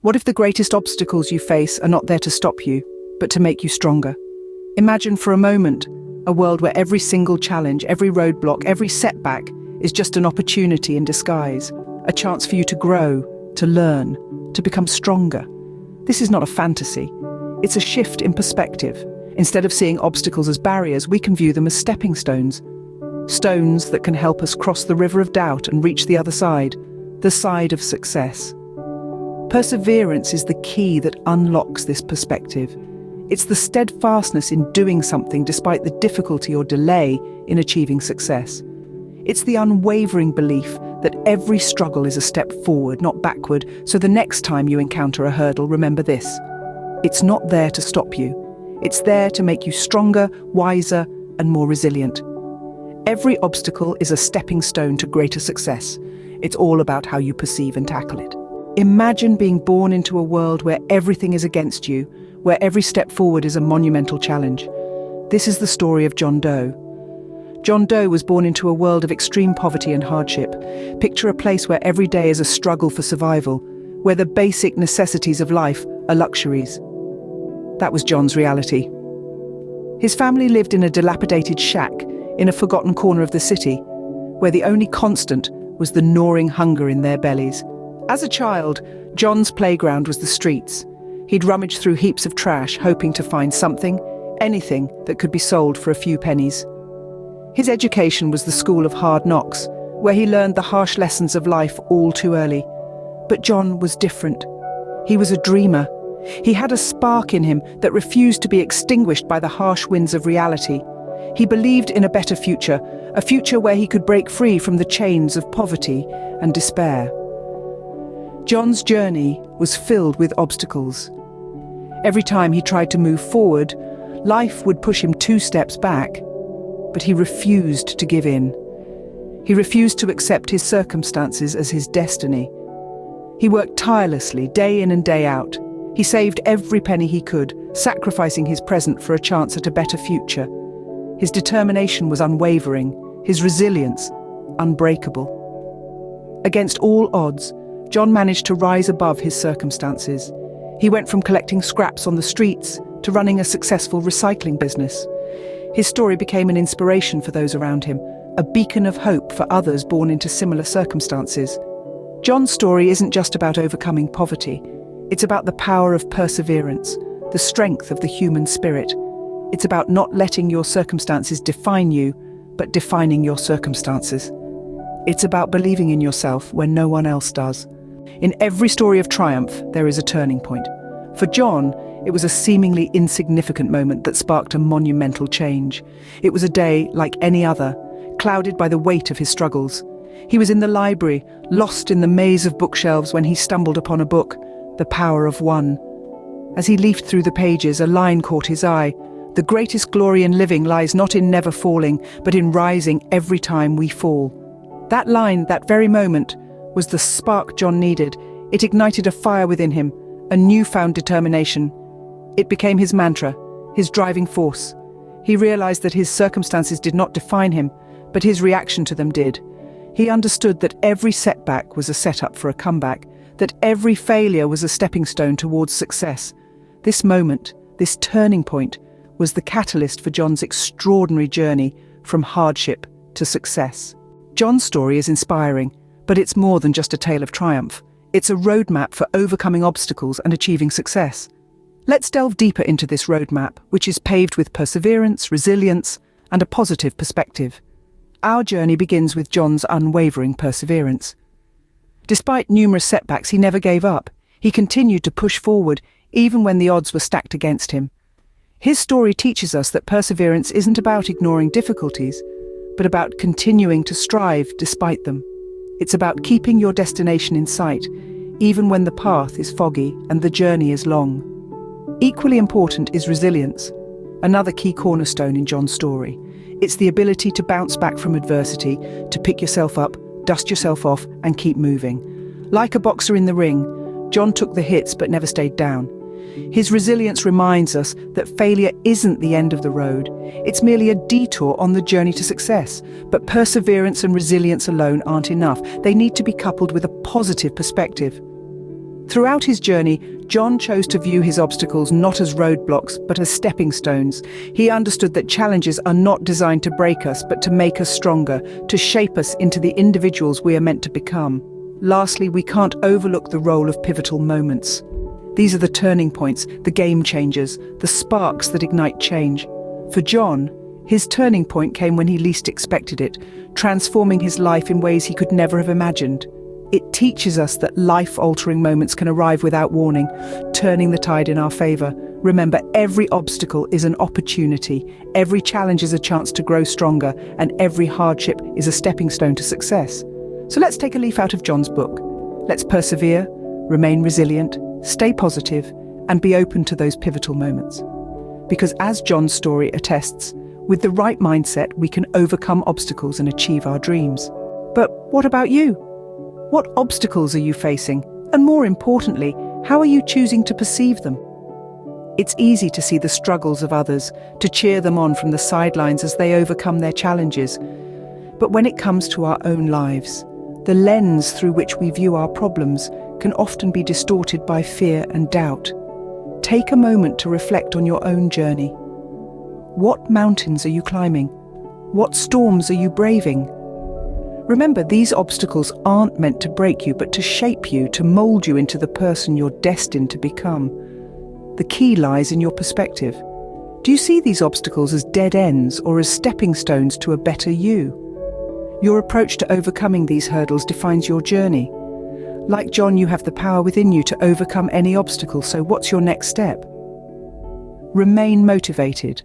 What if the greatest obstacles you face are not there to stop you, but to make you stronger? Imagine for a moment a world where every single challenge, every roadblock, every setback is just an opportunity in disguise, a chance for you to grow, to learn, to become stronger. This is not a fantasy. It's a shift in perspective. Instead of seeing obstacles as barriers, we can view them as stepping stones. Stones that can help us cross the river of doubt and reach the other side, the side of success. Perseverance is the key that unlocks this perspective. It's the steadfastness in doing something despite the difficulty or delay in achieving success. It's the unwavering belief that every struggle is a step forward, not backward, so the next time you encounter a hurdle, remember this. It's not there to stop you. It's there to make you stronger, wiser, and more resilient. Every obstacle is a stepping stone to greater success. It's all about how you perceive and tackle it. Imagine being born into a world where everything is against you, where every step forward is a monumental challenge. This is the story of John Doe. John Doe was born into a world of extreme poverty and hardship. Picture a place where every day is a struggle for survival, where the basic necessities of life are luxuries. That was John's reality. His family lived in a dilapidated shack in a forgotten corner of the city, where the only constant was the gnawing hunger in their bellies. As a child, John's playground was the streets. He'd rummage through heaps of trash, hoping to find something, anything that could be sold for a few pennies. His education was the school of hard knocks, where he learned the harsh lessons of life all too early. But John was different. He was a dreamer. He had a spark in him that refused to be extinguished by the harsh winds of reality. He believed in a better future, a future where he could break free from the chains of poverty and despair. John's journey was filled with obstacles. Every time he tried to move forward, life would push him 2 steps back, but he refused to give in. He refused to accept his circumstances as his destiny. He worked tirelessly, day in and day out. He saved every penny he could, sacrificing his present for a chance at a better future. His determination was unwavering, his resilience unbreakable. Against all odds, John managed to rise above his circumstances. He went from collecting scraps on the streets to running a successful recycling business. His story became an inspiration for those around him, a beacon of hope for others born into similar circumstances. John's story isn't just about overcoming poverty. It's about the power of perseverance, the strength of the human spirit. It's about not letting your circumstances define you, but defining your circumstances. It's about believing in yourself when no one else does. In every story of triumph, there is a turning point. For John, it was a seemingly insignificant moment that sparked a monumental change. It was a day like any other, clouded by the weight of his struggles. He was in the library, lost in the maze of bookshelves when he stumbled upon a book, The Power of One. As he leafed through the pages, a line caught his eye. The greatest glory in living lies not in never falling, but in rising every time we fall. That line, that very moment, was the spark John needed. It ignited a fire within him, a newfound determination. It became his mantra, his driving force. He realized that his circumstances did not define him, but his reaction to them did. He understood that every setback was a setup for a comeback, that every failure was a stepping stone towards success. This moment, this turning point, was the catalyst for John's extraordinary journey from hardship to success. John's story is inspiring, but it's more than just a tale of triumph. It's a roadmap for overcoming obstacles and achieving success. Let's delve deeper into this roadmap, which is paved with perseverance, resilience, and a positive perspective. Our journey begins with John's unwavering perseverance. Despite numerous setbacks, he never gave up. He continued to push forward, even when the odds were stacked against him. His story teaches us that perseverance isn't about ignoring difficulties, but about continuing to strive despite them. It's about keeping your destination in sight, even when the path is foggy and the journey is long. Equally important is resilience, another key cornerstone in John's story. It's the ability to bounce back from adversity, to pick yourself up, dust yourself off, and keep moving. Like a boxer in the ring, John took the hits but never stayed down. His resilience reminds us that failure isn't the end of the road. It's merely a detour on the journey to success. But perseverance and resilience alone aren't enough. They need to be coupled with a positive perspective. Throughout his journey, John chose to view his obstacles not as roadblocks, but as stepping stones. He understood that challenges are not designed to break us, but to make us stronger, to shape us into the individuals we are meant to become. Lastly, we can't overlook the role of pivotal moments. These are the turning points, the game changers, the sparks that ignite change. For John, his turning point came when he least expected it, transforming his life in ways he could never have imagined. It teaches us that life-altering moments can arrive without warning, turning the tide in our favor. Remember, every obstacle is an opportunity, every challenge is a chance to grow stronger, and every hardship is a stepping stone to success. So let's take a leaf out of John's book. Let's persevere, remain resilient, stay positive, and be open to those pivotal moments. Because as John's story attests, with the right mindset, we can overcome obstacles and achieve our dreams. But what about you? What obstacles are you facing? And more importantly, how are you choosing to perceive them? It's easy to see the struggles of others, to cheer them on from the sidelines as they overcome their challenges. But when it comes to our own lives, the lens through which we view our problems can often be distorted by fear and doubt. Take a moment to reflect on your own journey. What mountains are you climbing? What storms are you braving? Remember, these obstacles aren't meant to break you, but to shape you, to mold you into the person you're destined to become. The key lies in your perspective. Do you see these obstacles as dead ends or as stepping stones to a better you? Your approach to overcoming these hurdles defines your journey. Like John, you have the power within you to overcome any obstacle, so what's your next step? Remain motivated.